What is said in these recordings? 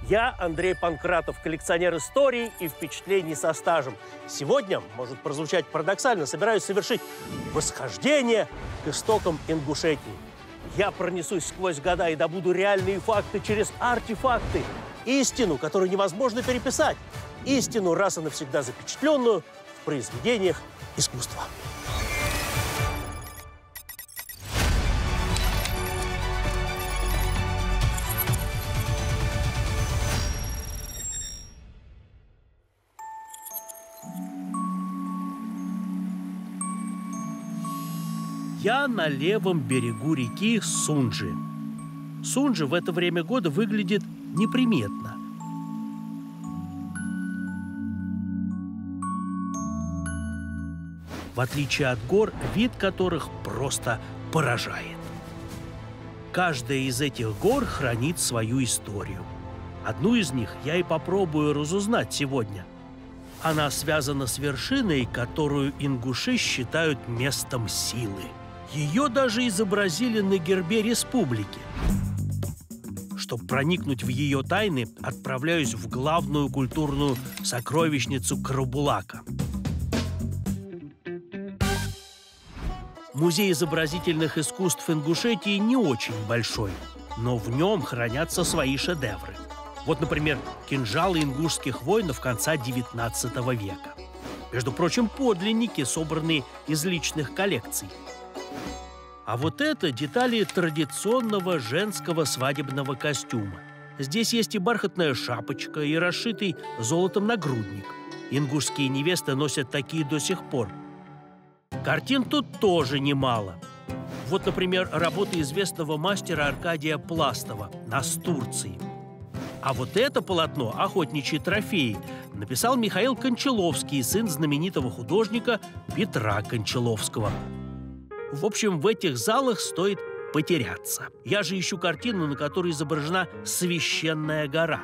Я Андрей Панкратов, коллекционер историй и впечатлений со стажем. Сегодня, может прозвучать парадоксально, собираюсь совершить восхождение к истокам Ингушетии. Я пронесусь сквозь года и добуду реальные факты через артефакты. Истину, которую невозможно переписать. Истину, раз и навсегда запечатленную в произведениях искусства. Я на левом берегу реки Сунджи. Сунджи в это время года выглядит неприметно. В отличие от гор, вид которых просто поражает. Каждая из этих гор хранит свою историю. Одну из них я и попробую разузнать сегодня. Она связана с вершиной, которую ингуши считают местом силы. Ее даже изобразили на гербе республики. Чтобы проникнуть в ее тайны, отправляюсь в главную культурную сокровищницу Карабулака. Музей изобразительных искусств Ингушетии не очень большой, но в нем хранятся свои шедевры. Вот, например, кинжалы ингушских воинов конца XIX века. Между прочим, подлинники, собранные из личных коллекций. А вот это детали традиционного женского свадебного костюма. Здесь есть и бархатная шапочка, и расшитый золотом нагрудник. Ингушские невесты носят такие до сих пор. Картин тут тоже немало. Вот, например, работа известного мастера Аркадия Пластова «Настурции». А вот это полотно «Охотничьи трофеи» написал Михаил Кончаловский, сын знаменитого художника Петра Кончаловского. В общем, в этих залах стоит потеряться. Я же ищу картину, на которой изображена священная гора.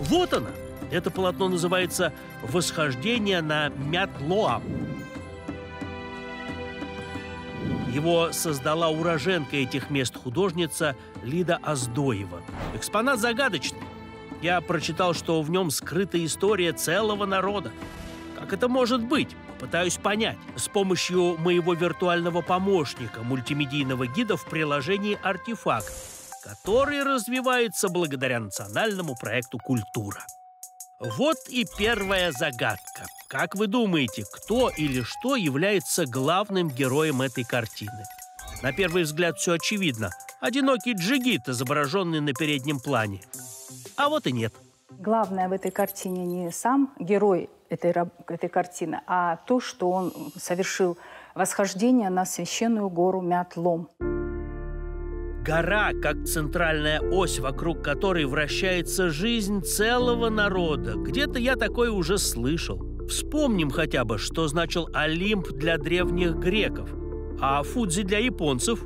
Вот она! Это полотно называется «Восхождение на Мятлоам». Его создала уроженка этих мест художница Лида Оздоева. Экспонат загадочный. Я прочитал, что в нем скрыта история целого народа. Как это может быть? Попытаюсь понять с помощью моего виртуального помощника, мультимедийного гида в приложении «Артефакт», который развивается благодаря национальному проекту «Культура». Вот и первая загадка. Как вы думаете, кто или что является главным героем этой картины? На первый взгляд все очевидно. Одинокий джигит, изображенный на переднем плане. А вот и нет. Главное в этой картине не сам герой этой картины, а то, что он совершил восхождение на священную гору Мятлом. Гора, как центральная ось, вокруг которой вращается жизнь целого народа. Где-то я такое уже слышал. Вспомним хотя бы, что значил Олимп для древних греков, а Фудзи для японцев.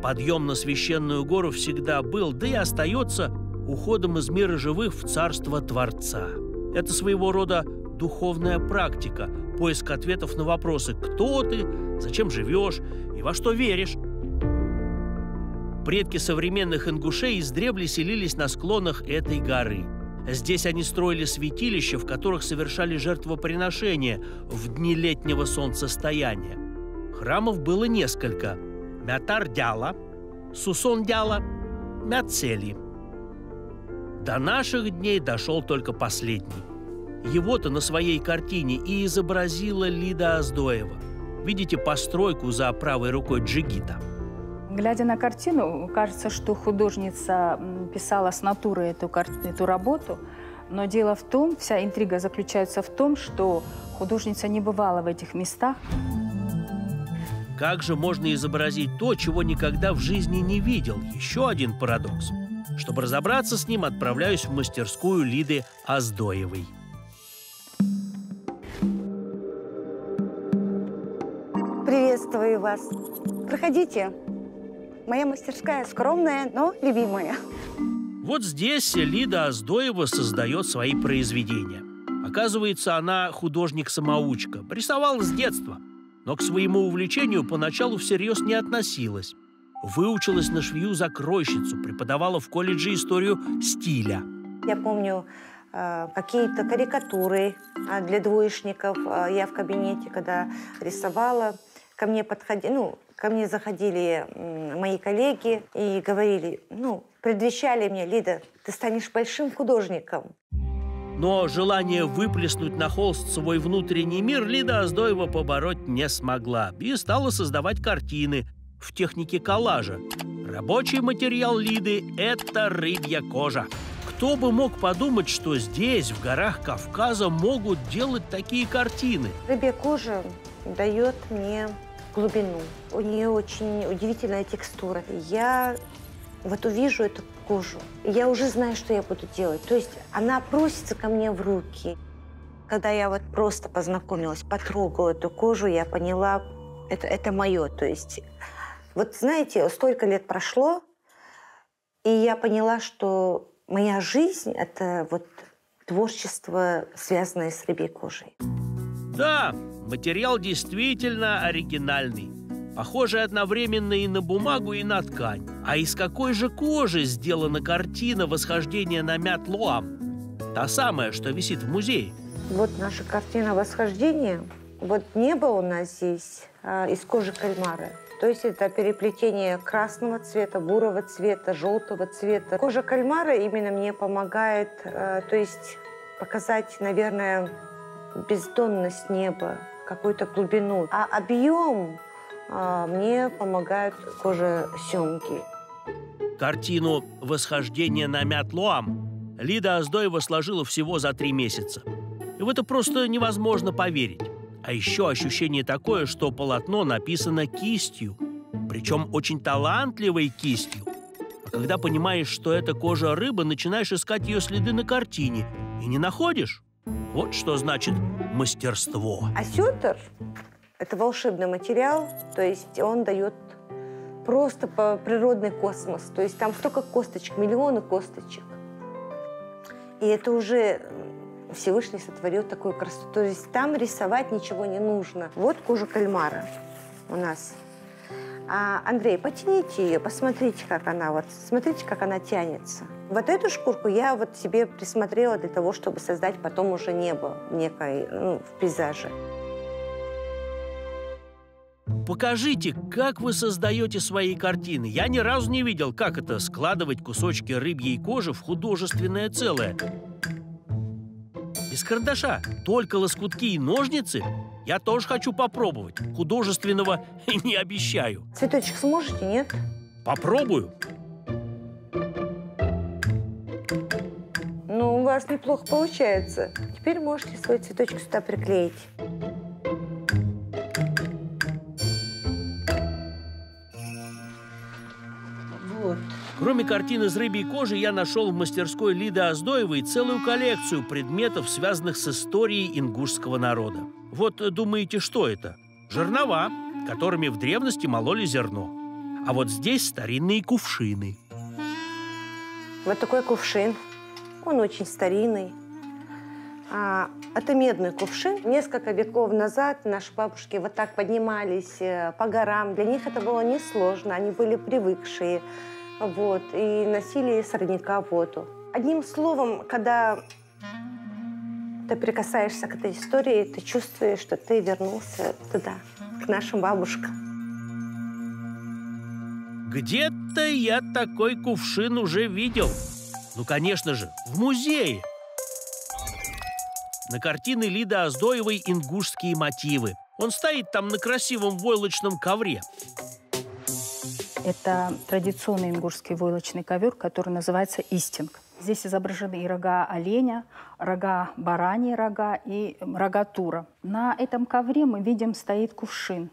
Подъем на священную гору всегда был, да и остается уходом из мира живых в царство Творца. Это своего рода духовная практика, поиск ответов на вопросы «Кто ты?», «Зачем живешь?» и «Во что веришь?». Предки современных ингушей издревле селились на склонах этой горы. Здесь они строили святилища, в которых совершали жертвоприношения в дни летнего солнцестояния. Храмов было несколько: Мятар-дяла, Сусон-дяла, Мяцели. До наших дней дошел только последний. Его-то на своей картине и изобразила Лида Оздоева. Видите постройку за правой рукой джигита? Глядя на картину, кажется, что художница писала с натуры эту работу, но дело в том, вся интрига заключается в том, что художница не бывала в этих местах. Как же можно изобразить то, чего никогда в жизни не видел? Еще один парадокс. Чтобы разобраться с ним, отправляюсь в мастерскую Лиды Оздоевой. Приветствую вас. Проходите. Моя мастерская скромная, но любимая. Вот здесь Лида Оздоева создает свои произведения. Оказывается, она художник-самоучка, рисовала с детства, но к своему увлечению поначалу всерьез не относилась. Выучилась на швею-закройщицу, преподавала в колледже историю стиля. Я помню какие-то карикатуры для двоечников. Я в кабинете, когда рисовала, ко мне заходили мои коллеги и говорили, предвещали мне: Лида, ты станешь большим художником. Но желание выплеснуть на холст свой внутренний мир Лида Оздоева побороть не смогла и стала создавать картины в технике коллажа. Рабочий материал Лиды – это рыбья кожа. Кто бы мог подумать, что здесь, в горах Кавказа, могут делать такие картины? Рыбья кожа дает мне глубину. У нее очень удивительная текстура. Я увижу эту кожу, я уже знаю, что я буду делать. То есть она просится ко мне в руки. Когда я просто познакомилась, потрогала эту кожу, я поняла, это мое. То есть, знаете, столько лет прошло, и я поняла, что моя жизнь – это творчество, связанное с рыбьей кожей. Да, материал действительно оригинальный. Похожий одновременно и на бумагу, и на ткань. А из какой же кожи сделана картина «Восхождение на Мят-Лоам»? Та самая, что висит в музее. Вот наша картина «Восхождение». Небо у нас здесь из кожи кальмара. То есть это переплетение красного цвета, бурого цвета, желтого цвета. Кожа кальмара именно мне помогает, показать, наверное, бездонность неба, какую-то глубину. А объем мне помогает кожа семги. Картину «Восхождение на Мят-Лоам» Лида Оздоева сложила всего за 3 месяца. И в это просто невозможно поверить. А еще ощущение такое, что полотно написано кистью. Причем очень талантливой кистью. А когда понимаешь, что это кожа рыбы, начинаешь искать ее следы на картине. И не находишь. Вот что значит мастерство. Осетр – это волшебный материал. То есть он дает просто природный космос. То есть там столько косточек, миллионы косточек. И это уже Всевышний сотворил такую красоту. То есть там рисовать ничего не нужно. Вот кожа кальмара у нас. Андрей, потяните ее, посмотрите, как она смотрите, как она тянется. Эту шкурку я себе присмотрела для того, чтобы создать потом уже небо в пейзаже. Покажите, как вы создаете свои картины. Я ни разу не видел, как это складывать кусочки рыбьей кожи в художественное целое. Без карандаша, только лоскутки и ножницы. Я тоже хочу попробовать. Художественного не обещаю. Цветочек сможете, нет? Попробую. У вас неплохо получается. Теперь можете свой цветочек сюда приклеить. Кроме картин из рыбьей кожи, я нашел в мастерской Лиды Оздоевой целую коллекцию предметов, связанных с историей ингушского народа. Думаете, что это? Жернова, которыми в древности мололи зерно. А здесь старинные кувшины. Такой кувшин. Он очень старинный. Это медный кувшин. Несколько веков назад наши бабушки так поднимались по горам. Для них это было несложно. Они были привыкшие. И носили с родника воду. Одним словом, когда ты прикасаешься к этой истории, ты чувствуешь, что ты вернулся туда, к нашим бабушкам. Где-то я такой кувшин уже видел. Конечно же, в музее. На картине Лиды Оздоевой ингушские мотивы. Он стоит там на красивом войлочном ковре. Это традиционный ингушский войлочный ковер, который называется истинг. Здесь изображены и рога оленя, рога бараньи рога и рога тура. На этом ковре мы видим стоит кувшин.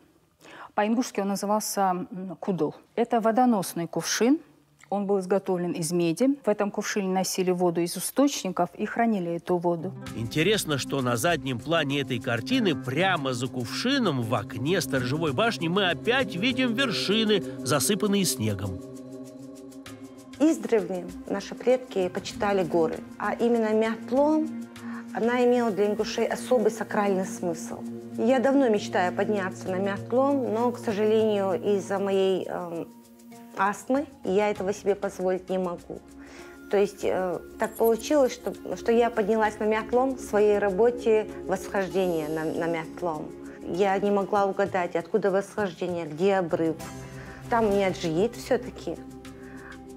По-ингушски он назывался кудл. Это водоносный кувшин. Он был изготовлен из меди. В этом кувшине носили воду из источников и хранили эту воду. Интересно, что на заднем плане этой картины, прямо за кувшином, в окне сторожевой башни, мы опять видим вершины, засыпанные снегом. Издревле наши предки почитали горы. А именно Мят-Лоам, она имела для ингушей особый сакральный смысл. Я давно мечтаю подняться на Мят-Лоам, но, к сожалению, из-за моей астмы я этого себе позволить не могу. То есть так получилось, что я поднялась на Мятлом в своей работе «Восхождение на Мятлом». Я не могла угадать, откуда восхождение, где обрыв. Там нет же есть все-таки.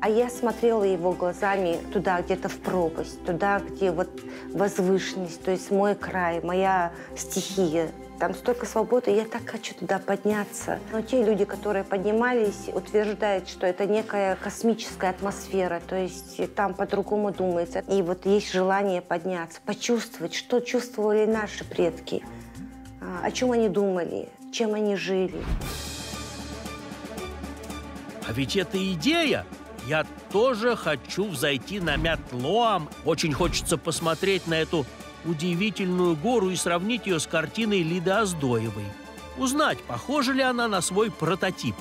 А я смотрела его глазами туда, где-то в пропасть, туда, где вот возвышенность, то есть мой край, моя стихия. Там столько свободы, я так хочу туда подняться. Но те люди, которые поднимались, утверждают, что это некая космическая атмосфера, то есть там по-другому думается. И вот есть желание подняться, почувствовать, что чувствовали наши предки, о чем они думали, чем они жили. А ведь это идея! Я тоже хочу взойти на Мятлоам. Очень хочется посмотреть на эту удивительную гору и сравнить ее с картиной Лиды Оздоевой. Узнать, похожа ли она на свой прототип.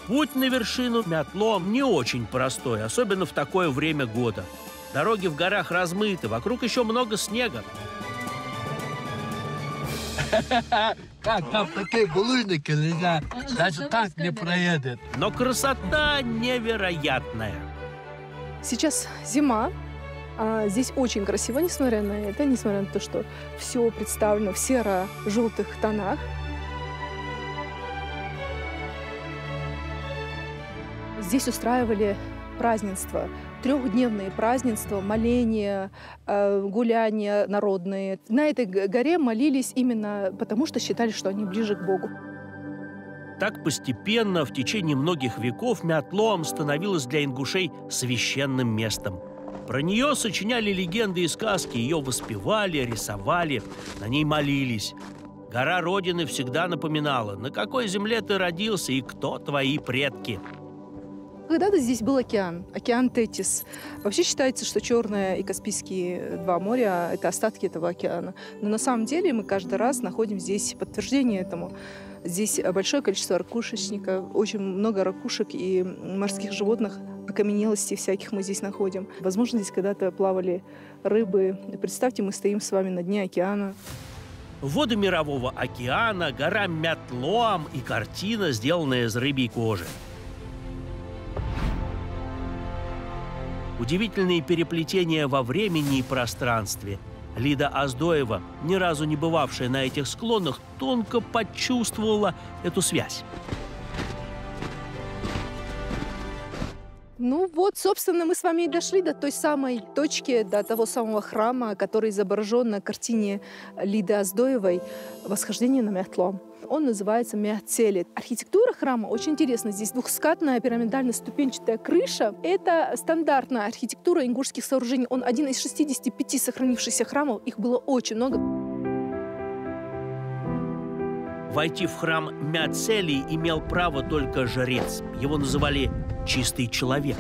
Путь на вершину Мятлоам не очень простой, особенно в такое время года. Дороги в горах размыты, вокруг еще много снега. Как там такие булыжники лежат, даже так не проедет. Но красота невероятная. Сейчас зима. Здесь очень красиво, несмотря на это, несмотря на то, что все представлено в серо-желтых тонах. Здесь устраивали празднества, трехдневные празднества, моления, гуляния народные. На этой горе молились именно потому, что считали, что они ближе к Богу. Так постепенно, в течение многих веков, Мятлоам становилась для ингушей священным местом. Про нее сочиняли легенды и сказки, ее воспевали, рисовали, на ней молились. Гора Родины всегда напоминала, на какой земле ты родился и кто твои предки. Когда-то здесь был океан Тетис. Вообще считается, что Черное и Каспийские два моря – это остатки этого океана. Но на самом деле мы каждый раз находим здесь подтверждение этому. Здесь большое количество ракушечников, очень много ракушек и морских животных, окаменелостей всяких мы здесь находим. Возможно, здесь когда-то плавали рыбы. Представьте, мы стоим с вами на дне океана. Воды Мирового океана, гора Мятлоам и картина, сделанная из рыбьей кожи. Удивительные переплетения во времени и пространстве. Лида Оздоева, ни разу не бывавшая на этих склонах, тонко почувствовала эту связь. Ну вот, собственно, мы с вами и дошли до той самой точки, до того самого храма, который изображен на картине Лиды Оздоевой «Восхождение на Мятлоам». Он называется Мяцели. Архитектура храма очень интересна. Здесь двухскатная пирамидально-ступенчатая крыша. Это стандартная архитектура ингушских сооружений. Он один из 65 сохранившихся храмов. Их было очень много. Войти в храм Мяцели имел право только жрец. Его называли «чистый человек».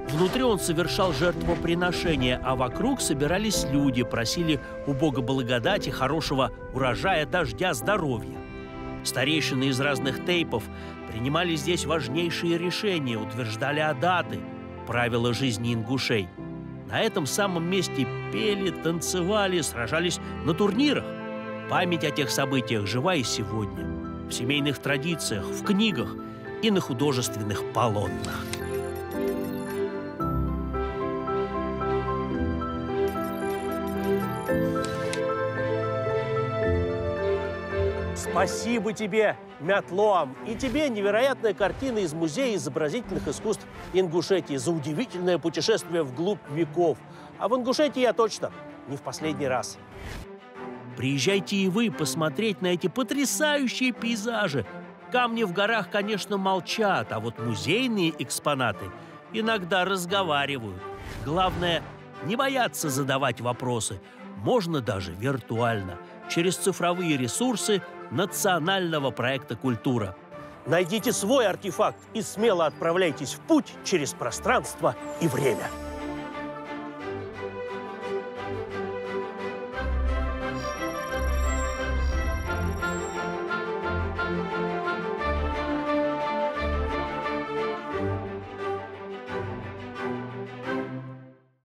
Внутри он совершал жертвоприношения, а вокруг собирались люди, просили у Бога благодати, хорошего урожая, дождя, здоровья. Старейшины из разных тейпов принимали здесь важнейшие решения, утверждали адаты, правила жизни ингушей. На этом самом месте пели, танцевали, сражались на турнирах. Память о тех событиях жива и сегодня. В семейных традициях, в книгах и на художественных полотнах. Спасибо тебе, Мятлоам, и тебе невероятная картина из Музея изобразительных искусств Ингушетии за удивительное путешествие вглубь веков. А в Ингушетии я точно не в последний раз. Приезжайте и вы посмотреть на эти потрясающие пейзажи. Камни в горах, конечно, молчат, а вот музейные экспонаты иногда разговаривают. Главное, не бояться задавать вопросы. Можно даже виртуально, через цифровые ресурсы национального проекта «Культура». Найдите свой артефакт и смело отправляйтесь в путь через пространство и время.